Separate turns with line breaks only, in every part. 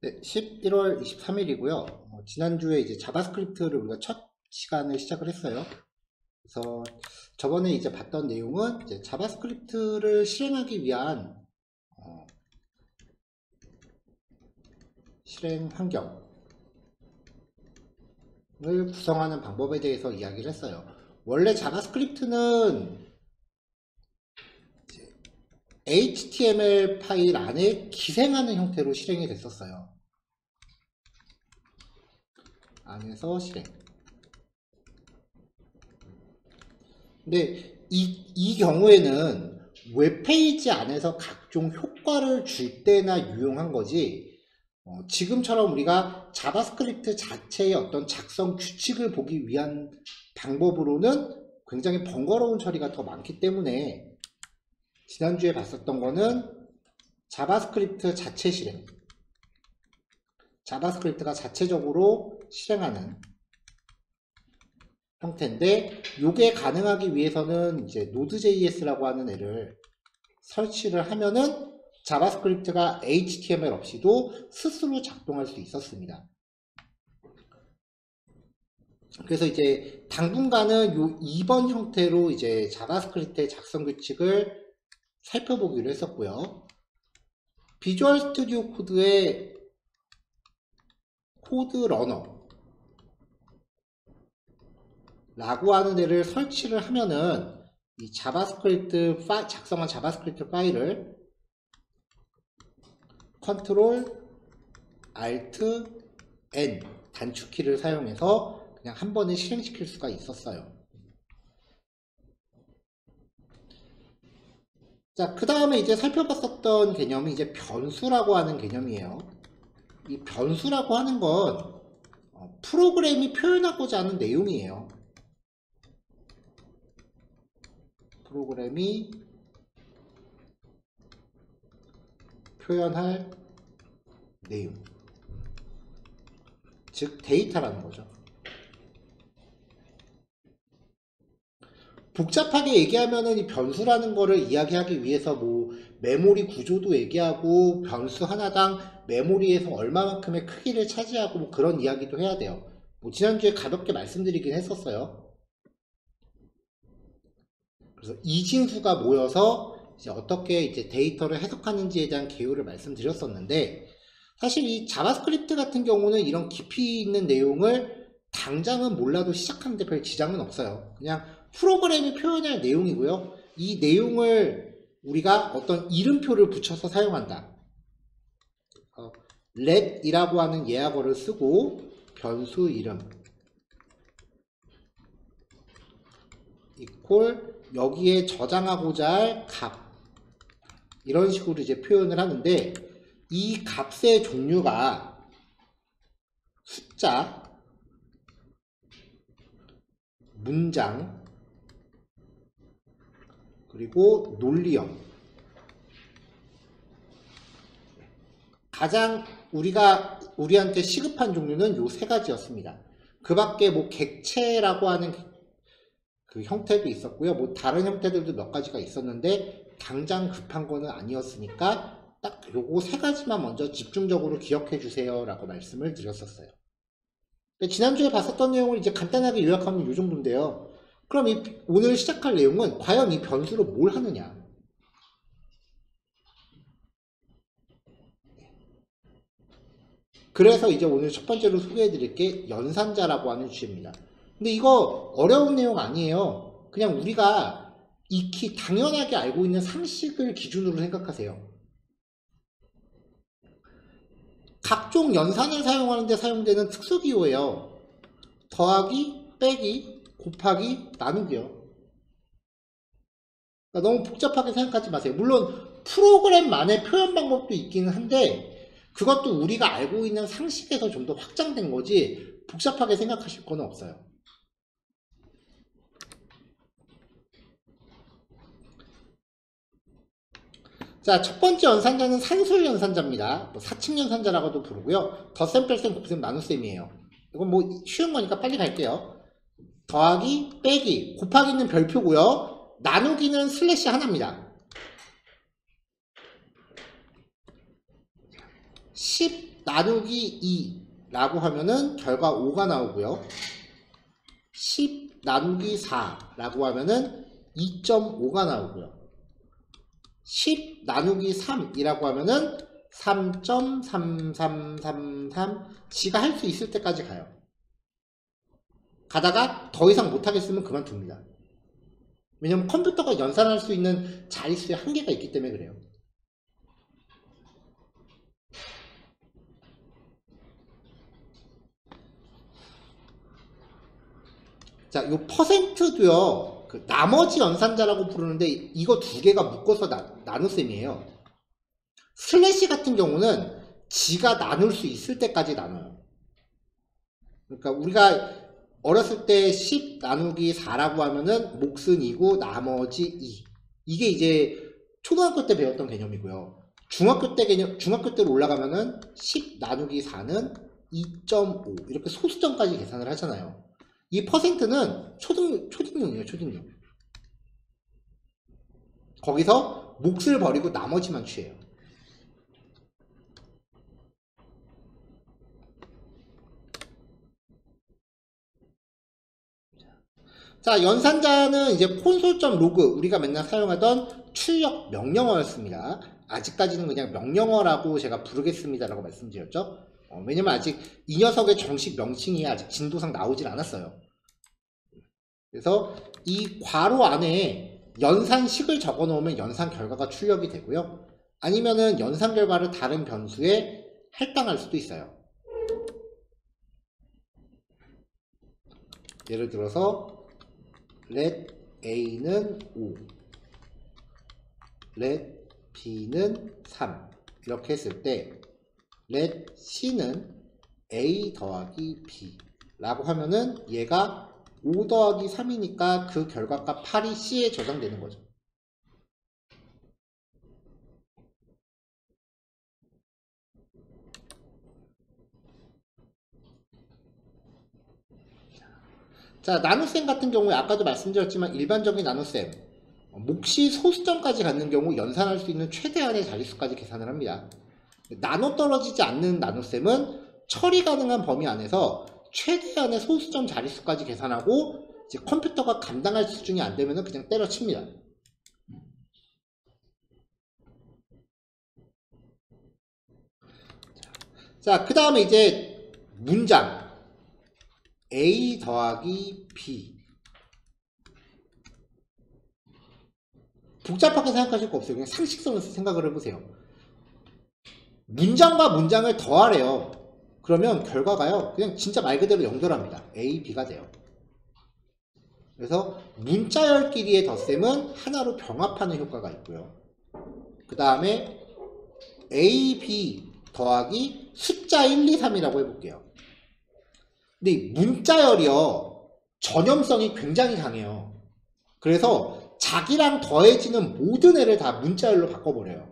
네, 11월 23일이고요. 지난주에 이제 자바스크립트를 우리가 첫 시간을 시작을 했어요. 그래서 저번에 이제 봤던 내용은 이제 자바스크립트를 실행하기 위한 실행 환경을 구성하는 방법에 대해서 이야기를 했어요. 원래 자바스크립트는 HTML 파일 안에 기생하는 형태로 실행이 됐었어요. 안에서 실행. 근데 이 경우에는 웹페이지 안에서 각종 효과를 줄 때나 유용한 거지, 지금처럼 우리가 자바스크립트 자체의 어떤 작성 규칙을 보기 위한 방법으로는 굉장히 번거로운 처리가 더 많기 때문에 지난주에 봤었던 거는 자바스크립트 자체 실행, 자바스크립트가 자체적으로 실행하는 형태인데, 요게 가능하기 위해서는 이제 Node.js라고 하는 애를 설치를 하면은 자바스크립트가 HTML 없이도 스스로 작동할 수 있었습니다. 그래서 이제 당분간은 요 2번 형태로 이제 자바스크립트의 작성 규칙을 살펴보기로 했었고요. 비주얼 스튜디오 코드의 코드 러너 라고 하는 애를 설치를 하면은 이 자바스크립트 작성한 자바스크립트 파일을 컨트롤 알트 N 단축키를 사용해서 그냥 한 번에 실행시킬 수가 있었어요. 자, 그 다음에 이제 살펴봤었던 개념이 이제 변수라고 하는 개념이에요. 이 변수라고 하는 건 프로그램이 표현하고자 하는 내용이에요. 프로그램이 표현할 내용, 즉 데이터라는 거죠. 복잡하게 얘기하면은 이 변수라는 거를 이야기하기 위해서 뭐 메모리 구조도 얘기하고 변수 하나당 메모리에서 얼마만큼의 크기를 차지하고 뭐 그런 이야기도 해야 돼요. 뭐 지난주에 가볍게 말씀드리긴 했었어요. 그래서 이진수가 모여서 이제 어떻게 이제 데이터를 해석하는지에 대한 개요를 말씀드렸었는데, 사실 이 자바스크립트 같은 경우는 이런 깊이 있는 내용을 당장은 몰라도 시작하는데 별 지장은 없어요. 그냥 프로그램이 표현할 내용이고요. 이 내용을 우리가 어떤 이름표를 붙여서 사용한다. let이라고 하는 예약어를 쓰고 변수 이름 이퀄 여기에 저장하고자 할 값, 이런 식으로 이제 표현을 하는데, 이 값의 종류가 숫자, 문장, 그리고 논리형. 가장 우리한테 시급한 종류는 요 세 가지였습니다. 그 밖에 뭐 객체라고 하는 그 형태도 있었고요. 뭐 다른 형태들도 몇 가지가 있었는데 당장 급한 거는 아니었으니까 딱 요거 세 가지만 먼저 집중적으로 기억해 주세요 라고 말씀을 드렸었어요. 지난주에 봤었던 내용을 이제 간단하게 요약하면 이 정도인데요. 그럼 오늘 시작할 내용은 과연 이 변수로 뭘 하느냐. 그래서 이제 오늘 첫 번째로 소개해 드릴 게 연산자라고 하는 주제입니다. 근데 이거 어려운 내용 아니에요. 그냥 우리가 익히 당연하게 알고 있는 상식을 기준으로 생각하세요. 각종 연산을 사용하는데 사용되는 특수기호예요. 더하기, 빼기, 곱하기, 나누기요. 그러니까 너무 복잡하게 생각하지 마세요. 물론 프로그램만의 표현 방법도 있기는 한데 그것도 우리가 알고 있는 상식에서 좀 더 확장된 거지 복잡하게 생각하실 건 없어요. 자, 첫 번째 연산자는 산술 연산자입니다. 뭐 사칙 연산자라고도 부르고요. 덧셈, 뺄셈, 곱셈, 나눗셈이에요. 이건 뭐 쉬운 거니까 빨리 갈게요. 더하기, 빼기, 곱하기는 별표고요. 나누기는 슬래시 하나입니다. 10 나누기 2라고 하면은 결과 5가 나오고요. 10 나누기 4라고 하면은 2.5가 나오고요. 10 나누기 3이라고 하면은 3.3333 지가 할 수 있을 때까지 가요. 가다가 더 이상 못하겠으면 그만둡니다. 왜냐면 컴퓨터가 연산할 수 있는 자릿수의 한계가 있기 때문에 그래요. 자, 요 퍼센트도요, 그 나머지 연산자라고 부르는데 이거 두 개가 묶어서 나눗셈이에요. 슬래시 같은 경우는 지가 나눌 수 있을 때까지 나눠요. 그러니까 우리가 어렸을 때 10 나누기 4라고 하면은 몫은 2고 나머지 2. 이게 이제 초등학교 때 배웠던 개념이고요. 중학교 때로 올라가면은 10 나누기 4는 2.5 이렇게 소수점까지 계산을 하잖아요. 이 퍼센트는 초딩용이에요, 초딩용. 거기서 몫을 버리고 나머지만 취해요. 자, 연산자는 이제 콘솔.로그 우리가 맨날 사용하던 출력 명령어였습니다. 아직까지는 그냥 명령어라고 제가 부르겠습니다라고 말씀드렸죠. 왜냐면 아직 이 녀석의 정식 명칭이 아직 진도상 나오질 않았어요. 그래서 이 괄호 안에 연산식을 적어 놓으면 연산 결과가 출력이 되고요. 아니면은 연산 결과를 다른 변수에 할당할 수도 있어요. 예를 들어서 let a는 5, let b는 3 이렇게 했을 때 let c는 a 더하기 b 라고 하면은 얘가 5 더하기 3이니까 그 결과값 8이 c에 저장되는 거죠. 자, 나눗셈 같은 경우에 아까도 말씀드렸지만 일반적인 나눗셈 몫이 소수점까지 갖는 경우 연산할 수 있는 최대한의 자릿수까지 계산을 합니다. 나눠 떨어지지 않는 나눗셈은 처리 가능한 범위 안에서 최대한의 소수점 자릿수까지 계산하고 이제 컴퓨터가 감당할 수준이 안 되면 그냥 때려칩니다. 자, 그 다음에 이제 문장 A 더하기 B. 복잡하게 생각하실 거 없어요. 그냥 상식선에서 생각을 해보세요. 문장과 문장을 더하래요. 그러면 결과가요, 그냥 진짜 말 그대로 연결합니다. A, B가 돼요. 그래서 문자열끼리의 덧셈은 하나로 병합하는 효과가 있고요. 그 다음에 A, B 더하기 숫자 1, 2, 3이라고 해볼게요. 근데 이 문자열이요, 전염성이 굉장히 강해요. 그래서 자기랑 더해지는 모든 애를 다 문자열로 바꿔버려요.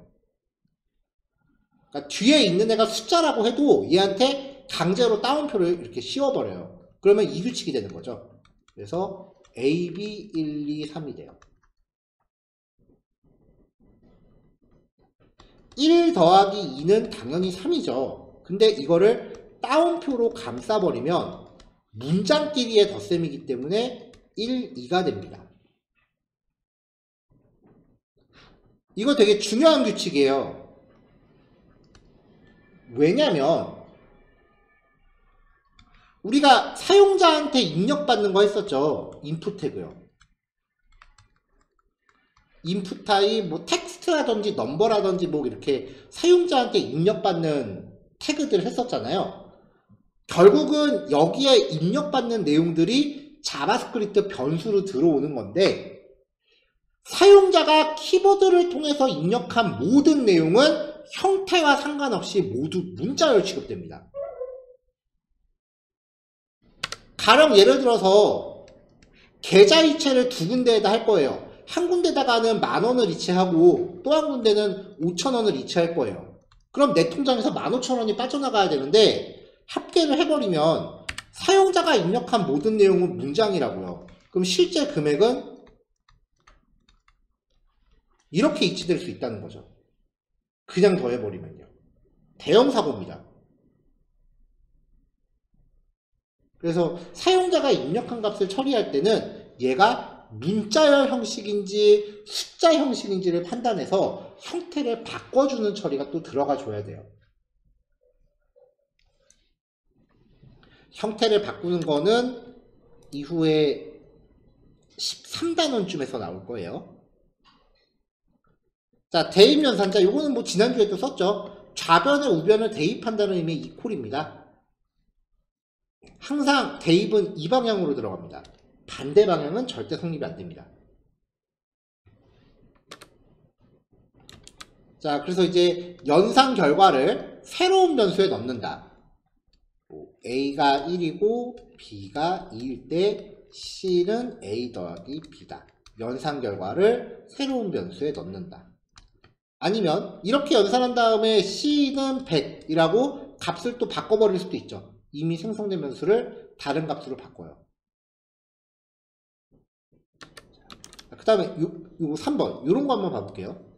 그러니까 뒤에 있는 애가 숫자라고 해도 얘한테 강제로 따옴표를 이렇게 씌워버려요. 그러면 이규칙이 되는 거죠. 그래서 A, B, 1, 2, 3이 돼요. 1 더하기 2는 당연히 3이죠. 근데 이거를 따옴표로 감싸버리면 문장끼리의 덧셈이기 때문에 1, 2가 됩니다. 이거 되게 중요한 규칙이에요. 왜냐면 우리가 사용자한테 입력받는 거 했었죠. 인풋 태그요. 인풋 타입 뭐 텍스트라든지 넘버라든지 뭐 이렇게 사용자한테 입력받는 태그들을 했었잖아요. 결국은 여기에 입력받는 내용들이 자바스크립트 변수로 들어오는 건데, 사용자가 키보드를 통해서 입력한 모든 내용은 형태와 상관없이 모두 문자열 취급됩니다. 가령 예를 들어서 계좌이체를 두 군데에다 할 거예요. 한 군데다가는 10,000원을 이체하고 또 한 군데는 5,000원을 이체할 거예요. 그럼 내 통장에서 15,000원이 빠져나가야 되는데 합계를 해버리면 사용자가 입력한 모든 내용은 문장이라고요. 그럼 실제 금액은 이렇게 이체될 수 있다는 거죠. 그냥 더해버리면요. 대형 사고입니다. 그래서 사용자가 입력한 값을 처리할 때는 얘가 문자열 형식인지 숫자 형식인지를 판단해서 형태를 바꿔주는 처리가 또 들어가 줘야 돼요. 형태를 바꾸는 거는 이후에 13단원쯤에서 나올 거예요. 자, 대입연산자, 요거는 뭐 지난주에도 썼죠. 좌변에 우변을 대입한다는 의미의 이퀄입니다. 항상 대입은 이 방향으로 들어갑니다. 반대 방향은 절대 성립이 안 됩니다. 자, 그래서 이제 연산 결과를 새로운 변수에 넣는다. A가 1이고 B가 2일 때 C는 A 더하기 B다. 연산 결과를 새로운 변수에 넣는다. 아니면 이렇게 연산한 다음에 C는 100이라고 값을 또 바꿔버릴 수도 있죠. 이미 생성된 변수를 다른 값으로 바꿔요. 그 다음에 요 3번 요런 거 한번 봐볼게요.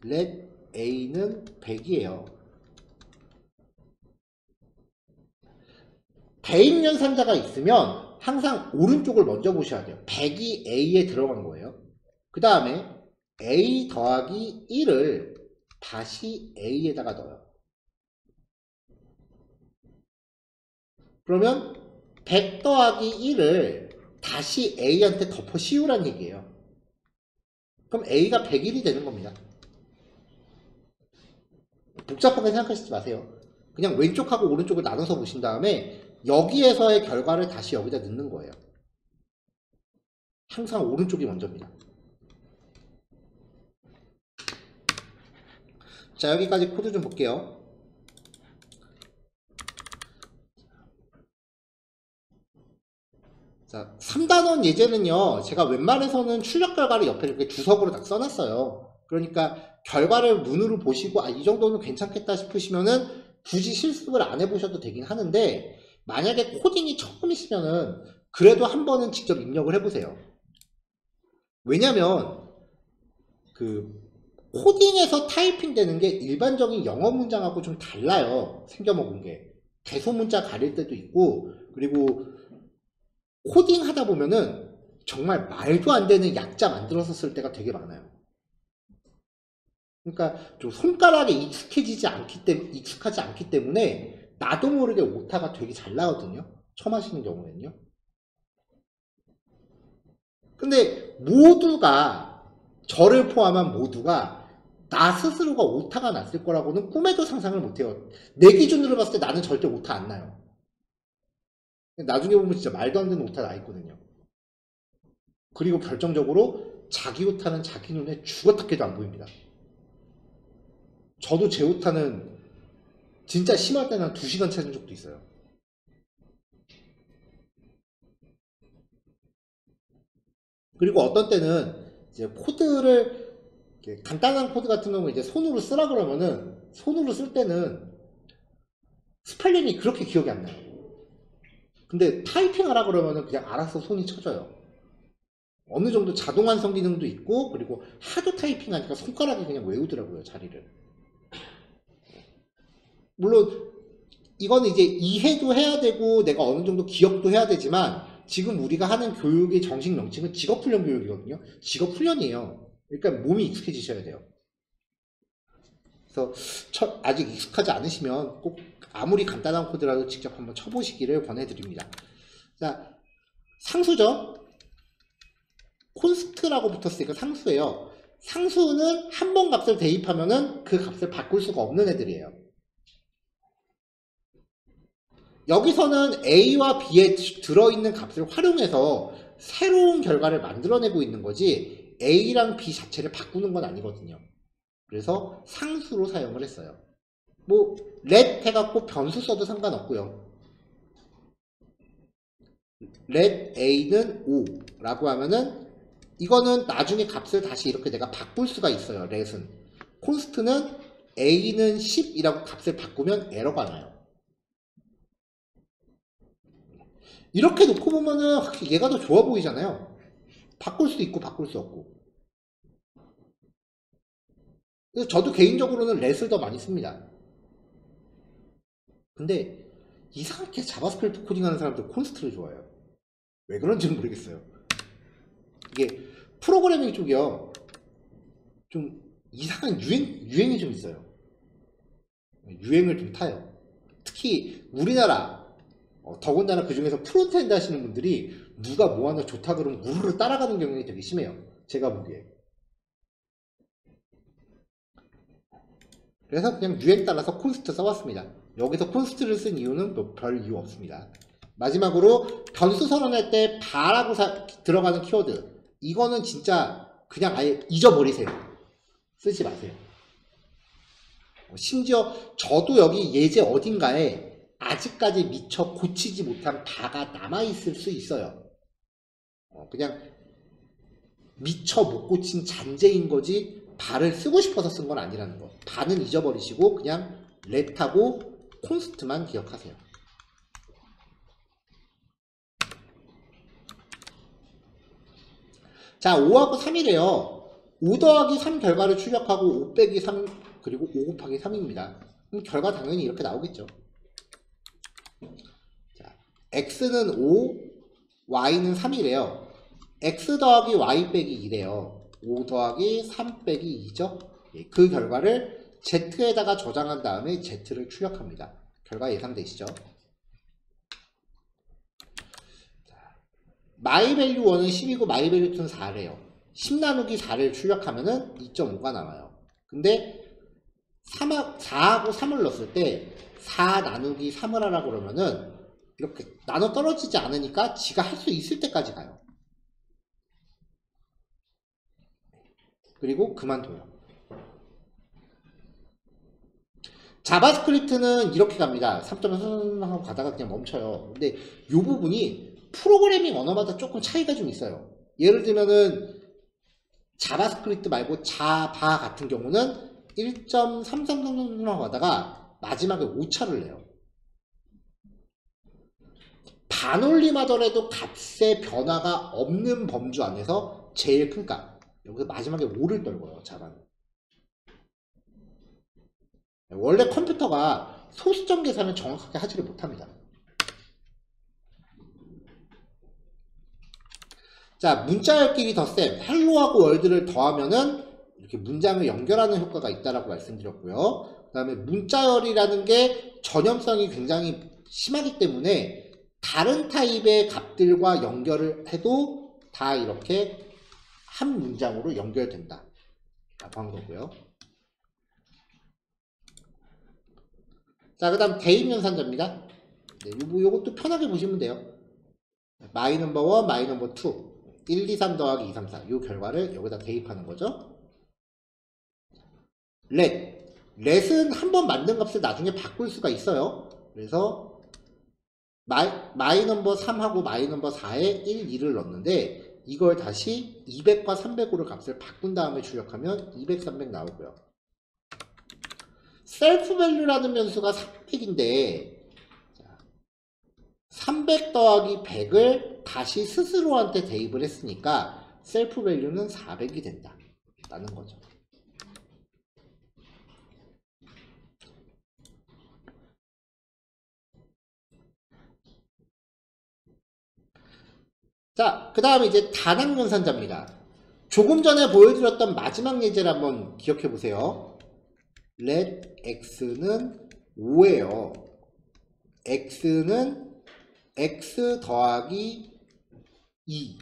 let a는 100이에요. 대입연산자가 있으면 항상 오른쪽을 먼저 보셔야 돼요. 100이 a에 들어간 거예요. 그 다음에 a 더하기 1을 다시 a에다가 넣어요. 그러면 100 더하기 1을 다시 A한테 덮어 씌우란 얘기예요. 그럼 A가 101이 되는 겁니다. 복잡하게 생각하시지 마세요. 그냥 왼쪽하고 오른쪽을 나눠서 보신 다음에 여기에서의 결과를 다시 여기다 넣는 거예요. 항상 오른쪽이 먼저입니다. 자, 여기까지 코드 좀 볼게요. 자, 3단원 예제는요, 제가 웬만해서는 출력 결과를 옆에 이렇게 주석으로 딱 써놨어요. 그러니까 결과를 눈으로 보시고, 아, 이 정도는 괜찮겠다 싶으시면은 굳이 실습을 안 해보셔도 되긴 하는데, 만약에 코딩이 처음이시면은 그래도 한 번은 직접 입력을 해보세요. 왜냐면, 코딩에서 타이핑 되는 게 일반적인 영어 문장하고 좀 달라요. 생겨먹은 게. 대소문자 가릴 때도 있고, 그리고 코딩 하다 보면은 정말 말도 안 되는 약자 만들어서 쓸 때가 되게 많아요. 그러니까 좀 손가락에 익숙하지 않기 때문에 나도 모르게 오타가 되게 잘 나거든요. 처음 하시는 경우에는요. 근데 모두가, 저를 포함한 모두가 나 스스로가 오타가 났을 거라고는 꿈에도 상상을 못해요. 내 기준으로 봤을 때 나는 절대 오타 안 나요. 나중에 보면 진짜 말도 안 되는 오타 나 있거든요. 그리고 결정적으로 자기 오타는 자기 눈에 죽었다 깨도 안 보입니다. 저도 제 오타는 진짜 심할 때는 한 2시간 찾은 적도 있어요. 그리고 어떤 때는 이제 코드를, 간단한 코드 같은 경우는 이제 손으로 쓰라 그러면은 손으로 쓸 때는 스펠링이 그렇게 기억이 안 나요. 근데 타이핑 하라 그러면은 그냥 알아서 손이 쳐져요. 어느 정도 자동 완성 기능도 있고, 그리고 하도 타이핑 하니까 손가락이 그냥 외우더라고요, 자리를. 물론 이거는 이제 이해도 해야 되고 내가 어느 정도 기억도 해야 되지만, 지금 우리가 하는 교육의 정식 명칭은 직업훈련 교육이거든요. 직업훈련이에요. 그러니까 몸이 익숙해지셔야 돼요. 그래서 아직 익숙하지 않으시면 꼭 아무리 간단한 코드라도 직접 한번 쳐보시기를 권해드립니다. 자, 상수죠. 콘스트라고 붙었으니까 상수예요. 상수는 한 번 값을 대입하면은 그 값을 바꿀 수가 없는 애들이에요. 여기서는 A와 B에 들어있는 값을 활용해서 새로운 결과를 만들어내고 있는 거지 A랑 B 자체를 바꾸는 건 아니거든요. 그래서 상수로 사용을 했어요. 뭐 let 해갖고 변수 써도 상관없고요. let A는 5라고 하면은 이거는 나중에 값을 다시 이렇게 내가 바꿀 수가 있어요. let은. 콘스트는 A는 10이라고 값을 바꾸면 에러가 나요. 이렇게 놓고 보면은 얘가 더 좋아 보이잖아요. 바꿀 수 있고 바꿀 수 없고. 그래서 저도 개인적으로는 렛을 더 많이 씁니다. 근데 이상하게 자바스크립트 코딩하는 사람들 콘스트를 좋아해요. 왜 그런지는 모르겠어요. 이게 프로그래밍 쪽이요, 좀 이상한 유행이 좀 있어요. 유행을 좀 타요. 특히 우리나라, 더군다나 그 중에서 프론트엔드 하시는 분들이 누가 뭐 하나 좋다 그러면 우르르 따라가는 경향이 되게 심해요. 제가 보기에. 그래서 그냥 유행 따라서 콘스트 써왔습니다. 여기서 콘스트를 쓴 이유는 뭐 별 이유 없습니다. 마지막으로 변수 선언할 때 바라고 들어가는 키워드, 이거는 진짜 그냥 아예 잊어버리세요. 쓰지 마세요. 심지어 저도 여기 예제 어딘가에 아직까지 미처 고치지 못한 바가 남아있을 수 있어요. 그냥 미처 못 고친 잔재인 거지 바를 쓰고 싶어서 쓴 건 아니라는 거. 바는 잊어버리시고 그냥 렛하고 콘스트만 기억하세요. 자, 5하고 3이래요. 5 더하기 3 결과를 출력하고 5 빼기 3 그리고 5 곱하기 3입니다. 그럼 결과 당연히 이렇게 나오겠죠. 자, x는 5, y는 3이래요. x 더하기 y 빼기 2래요. 5 더하기 3 빼기 2죠. 그 결과를 z에다가 저장한 다음에 z를 출력합니다. 결과 예상되시죠? 마이밸류 1은 10이고 마이밸류 2는 4래요. 10 나누기 4를 출력하면은 2.5가 나와요. 근데 4하고 3을 넣었을 때 4 나누기 3을 하라 그러면은 이렇게 나눠 떨어지지 않으니까 지가 할 수 있을 때까지 가요. 그리고 그만둬요. 자바스크립트는 이렇게 갑니다. 3.3 하고 가다가 그냥 멈춰요. 근데 이 부분이 프로그래밍 언어마다 조금 차이가 좀 있어요. 예를 들면은 자바스크립트 말고 자바 같은 경우는 1.3333 하고 가다가 마지막에 오차를 내요. 반올림하더라도 값의 변화가 없는 범주 안에서 제일 큰 값. 여기서 마지막에 5를 떨고요. 자바는. 원래 컴퓨터가 소수점 계산을 정확하게 하지를 못합니다. 자, 문자열끼리 덧셈, 헬로하고 월드를 더하면은 이렇게 문장을 연결하는 효과가 있다라고 말씀드렸고요. 그 다음에 문자열이라는 게 전염성이 굉장히 심하기 때문에 다른 타입의 값들과 연결을 해도 다 이렇게 한 문장으로 연결된다 라고 한 거고요. 자, 그 다음 대입연산자입니다. 네, 요것도 편하게 보시면 돼요. 마이 넘버 1, 마이 넘버 2 1, 2, 3 더하기 2, 3, 4 이 결과를 여기다 대입하는 거죠. 렛은 한번 만든 값을 나중에 바꿀 수가 있어요. 그래서 마이 넘버 3하고 마이 넘버 4에 1, 2를 넣었는데 이걸 다시 200과 300으로 값을 바꾼 다음에 출력하면 200, 300 나오고요. 셀프 밸류라는 변수가 300인데 300 더하기 100을 다시 스스로한테 대입을 했으니까 셀프 밸류는 400이 된다 라는 거죠. 자, 그 다음에 이제 단항연산자입니다. 조금 전에 보여드렸던 마지막 예제를 한번 기억해 보세요. let x는 5예요. x는 x 더하기 2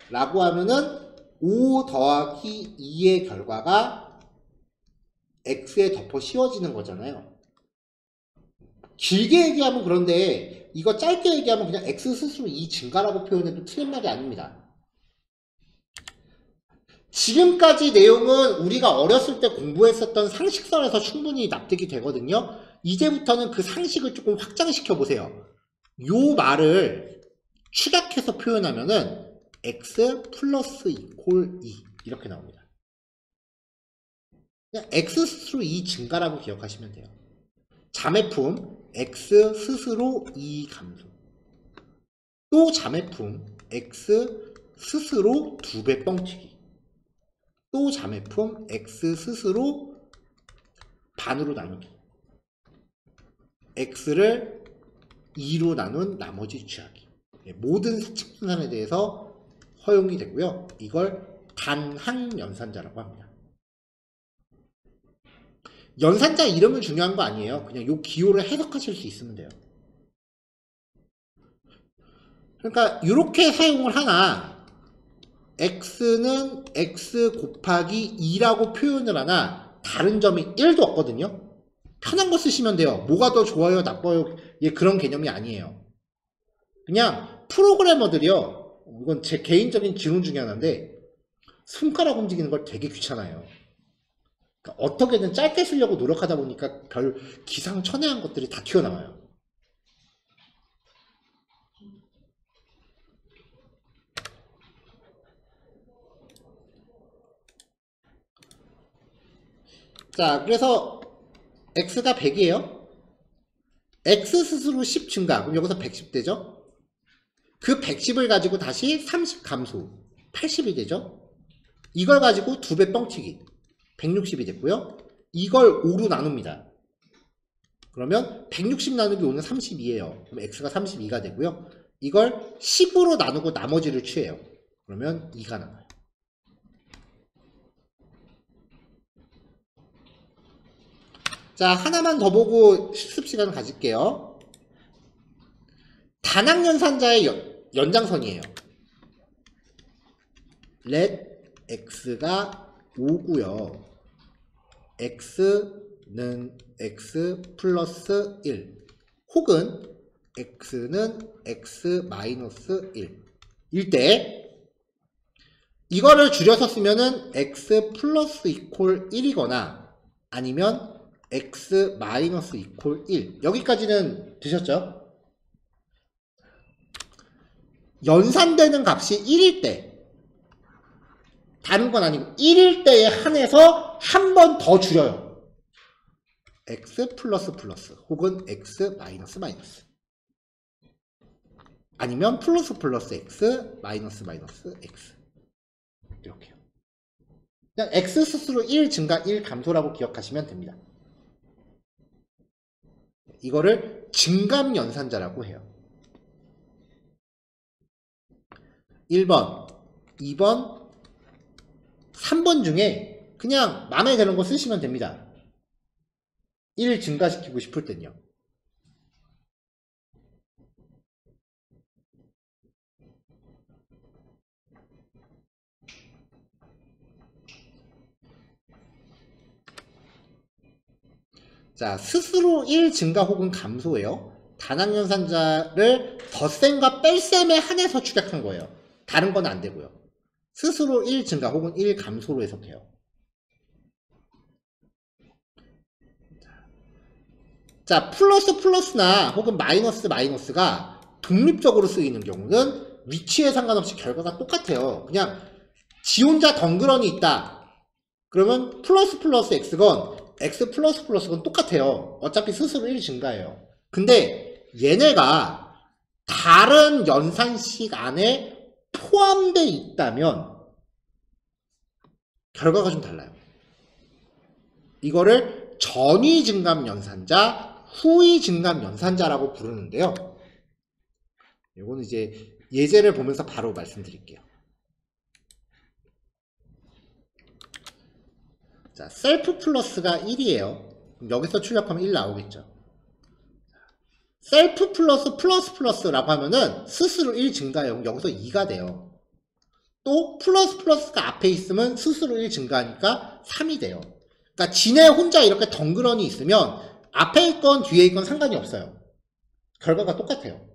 라고 하면은 5 더하기 2의 결과가 x에 덮어 씌워지는 거잖아요. 길게 얘기하면 그런데 이거 짧게 얘기하면 그냥 x 스스로 2 증가라고 표현해도 틀린 말이 아닙니다. 지금까지 내용은 우리가 어렸을 때 공부했었던 상식선에서 충분히 납득이 되거든요. 이제부터는 그 상식을 조금 확장시켜 보세요. 요 말을 축약해서 표현하면은 x 플러스 이퀄 2 이렇게 나옵니다. 그냥 x 스스로 2 증가라고 기억하시면 돼요. 자매품 x 스스로 2 감소. 또 자매품 x 스스로 2배 뻥튀기. 또 자매품 x 스스로 반으로 나누기. x를 2로 나눈 나머지 취하기. 모든 사칙분산에 대해서 허용이 되고요. 이걸 단항연산자라고 합니다. 연산자 이름은 중요한 거 아니에요. 그냥 요 기호를 해석하실 수 있으면 돼요. 그러니까 이렇게 사용을 하나, x는 x 곱하기 2라고 표현을 하나 다른 점이 1도 없거든요. 편한 거 쓰시면 돼요. 뭐가 더 좋아요, 나빠요, 그런 개념이 아니에요. 그냥 프로그래머들이요, 이건 제 개인적인 지론 중에 하나인데, 손가락 움직이는 걸 되게 귀찮아요. 그러니까 어떻게든 짧게 쓰려고 노력하다 보니까 별 기상천외한 것들이 다 튀어나와요. 자, 그래서 x가 100이에요. x 스스로 10 증가. 그럼 여기서 110 되죠? 그 110을 가지고 다시 30 감소. 80이 되죠? 이걸 가지고 2배 뻥치기. 160이 됐고요. 이걸 5로 나눕니다. 그러면 160 나누기 5는 32예요. 그럼 x가 32가 되고요. 이걸 10으로 나누고 나머지를 취해요. 그러면 2가 나와요. 자, 하나만 더 보고 실습 시간 가질게요. 단항연산자의 연장선이에요. let x가 5고요. x는 x 플러스 1 혹은 x는 x 마이너스 1 일 때 이거를 줄여서 쓰면은 x 플러스 이퀄 1이거나 아니면 x 마이너스 이퀄 1 여기까지는 되셨죠? 연산되는 값이 1일 때 다른 건 아니고 1일 때에 한해서 한 번 더 줄여요. x 플러스 플러스 혹은 x 마이너스 마이너스 아니면 플러스 플러스 x 마이너스 마이너스 x 이렇게요. 그냥 x 스스로 1 증가 1 감소라고 기억하시면 됩니다. 이거를 증감연산자라고 해요. 1번, 2번, 3번 중에 그냥 마음에 드는 거 쓰시면 됩니다. 1 증가시키고 싶을 땐요. 자, 스스로 1 증가 혹은 감소예요. 단항연산자를 덧셈과 뺄셈에 한해서 추격한 거예요. 다른 건 안 되고요. 스스로 1 증가 혹은 1 감소로 해석해요. 자, 플러스 플러스나 혹은 마이너스 마이너스가 독립적으로 쓰이는 경우는 위치에 상관없이 결과가 똑같아요. 그냥 지 혼자 덩그러니 있다. 그러면 플러스 플러스 x건 x 플러스 플러스건 똑같아요. 어차피 스스로 1 증가해요. 근데 얘네가 다른 연산식 안에 포함되어 있다면 결과가 좀 달라요. 이거를 전위 증감 연산자, 후위 증감 연산자라고 부르는데요. 이거는 이제 예제를 보면서 바로 말씀드릴게요. 자, 셀프 플러스가 1이에요. 여기서 출력하면 1 나오겠죠. 셀프 플러스 플러스 플러스라고 하면은 스스로 1 증가해요. 여기서 2가 돼요. 또 플러스 플러스가 앞에 있으면 스스로 1 증가하니까 3이 돼요. 그러니까 지네 혼자 이렇게 덩그러니 있으면 앞에 있건 뒤에 있건 상관이 없어요. 결과가 똑같아요.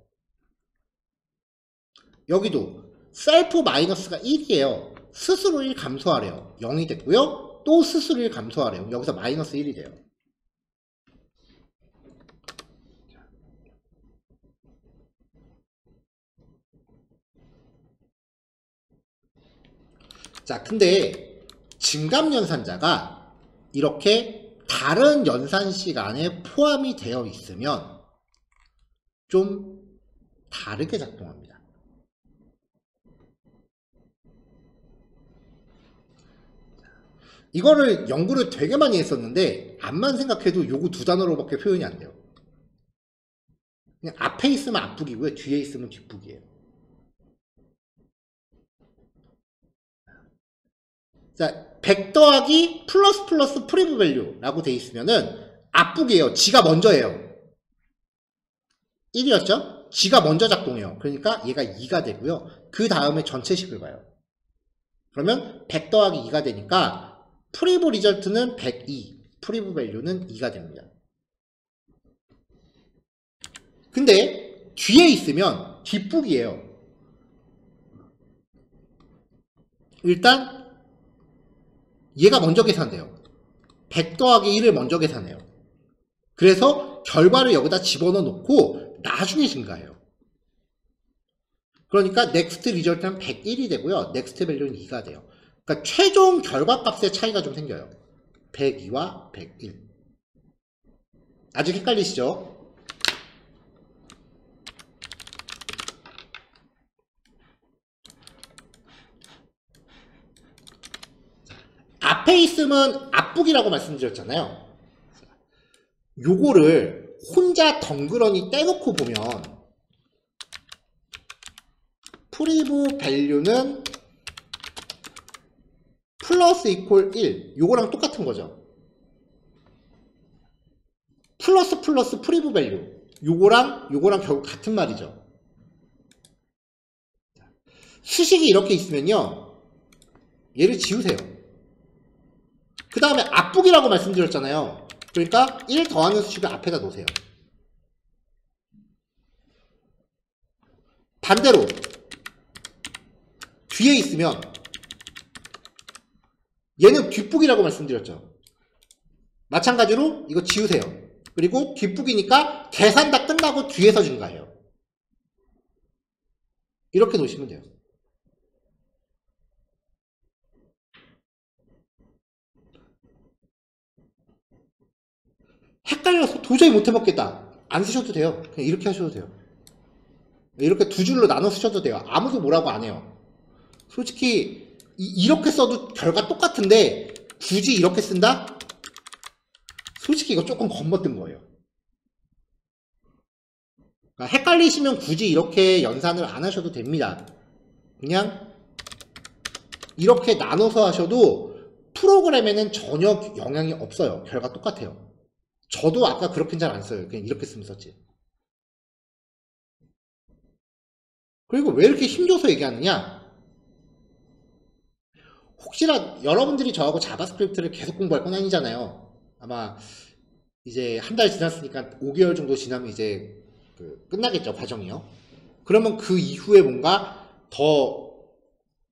여기도 셀프 마이너스가 1이에요. 스스로 1 감소하래요. 0이 됐고요. 또 스스로 1 감소하래요. 여기서 마이너스 1이 돼요. 자, 근데 증감연산자가 이렇게 다른 연산식 안에 포함이 되어 있으면 좀 다르게 작동합니다. 이거를 연구를 되게 많이 했었는데 암만 생각해도 요거 두 단어로밖에 표현이 안 돼요. 그냥 앞에 있으면 앞북이고요. 뒤에 있으면 뒷북이에요. 자, 100 더하기 플러스 플러스 프리브 밸류라고 돼 있으면은 앞북이에요. 지가 먼저예요. 1이었죠? 지가 먼저 작동해요. 그러니까 얘가 2가 되고요. 그 다음에 전체식을 봐요. 그러면 100 더하기 2가 되니까 프리브 리절트는 102, 프리브 밸류는 2가 됩니다. 근데 뒤에 있으면 뒷북이에요. 일단 얘가 먼저 계산돼요. 100 더하기 1을 먼저 계산해요. 그래서 결과를 여기다 집어넣어 놓고 나중에 증가해요. 그러니까 next result는 101이 되고요. next value는 2가 돼요. 그러니까 최종 결과값의 차이가 좀 생겨요. 102와 101. 아직 헷갈리시죠? 앞에 있으면 앞북이라고 말씀드렸잖아요. 요거를 혼자 덩그러니 떼놓고 보면 프리브 밸류는 플러스 이퀄 1 요거랑 똑같은 거죠. 플러스 플러스 프리브 밸류 요거랑 결국 같은 말이죠. 수식이 이렇게 있으면요 얘를 지우세요. 그 다음에 앞북이라고 말씀드렸잖아요. 그러니까 1 더하는 수식을 앞에다 놓으세요. 반대로 뒤에 있으면 얘는 뒷북이라고 말씀드렸죠. 마찬가지로 이거 지우세요. 그리고 뒷북이니까 계산 다 끝나고 뒤에서 증가해요. 이렇게 놓으시면 돼요. 헷갈려서 도저히 못 해먹겠다. 안 쓰셔도 돼요. 그냥 이렇게 하셔도 돼요. 이렇게 두 줄로 나눠 쓰셔도 돼요. 아무도 뭐라고 안 해요. 솔직히 이렇게 써도 결과 똑같은데 굳이 이렇게 쓴다? 솔직히 이거 조금 건너뛴 거예요. 그러니까 헷갈리시면 굳이 이렇게 연산을 안 하셔도 됩니다. 그냥 이렇게 나눠서 하셔도 프로그램에는 전혀 영향이 없어요. 결과 똑같아요. 저도 아까 그렇게는 잘 안 써요. 그냥 이렇게 쓰면 썼지. 그리고 왜 이렇게 힘줘서 얘기하느냐? 혹시나 여러분들이 저하고 자바스크립트를 계속 공부할 건 아니잖아요. 아마 이제 한 달 지났으니까 5개월 정도 지나면 이제 끝나겠죠, 과정이요. 그러면 그 이후에 뭔가 더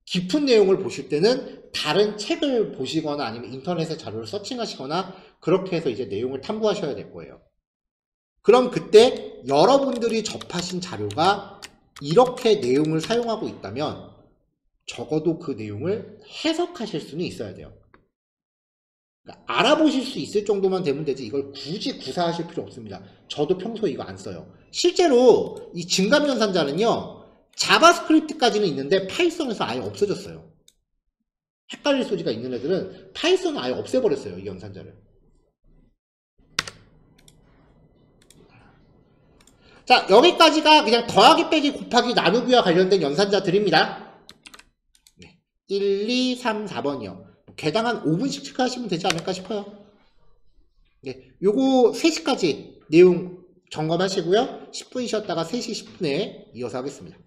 깊은 내용을 보실 때는 다른 책을 보시거나 아니면 인터넷에 자료를 서칭하시거나 그렇게 해서 이제 내용을 탐구하셔야 될 거예요. 그럼 그때 여러분들이 접하신 자료가 이렇게 내용을 사용하고 있다면 적어도 그 내용을 해석하실 수는 있어야 돼요. 그러니까 알아보실 수 있을 정도만 되면 되지 이걸 굳이 구사하실 필요 없습니다. 저도 평소에 이거 안 써요. 실제로 이 증감연산자는요 자바스크립트까지는 있는데 파이썬에서 아예 없어졌어요. 헷갈릴 소지가 있는 애들은 파이썬을 아예 없애버렸어요. 이 연산자를. 자, 여기까지가 그냥 더하기 빼기 곱하기 나누기와 관련된 연산자들입니다. 1, 2, 3, 4번이요. 개당 한 5분씩 체크하시면 되지 않을까 싶어요. 네, 요거 3시까지 내용 점검하시고요. 10분 쉬었다가 3시 10분에 이어서 하겠습니다.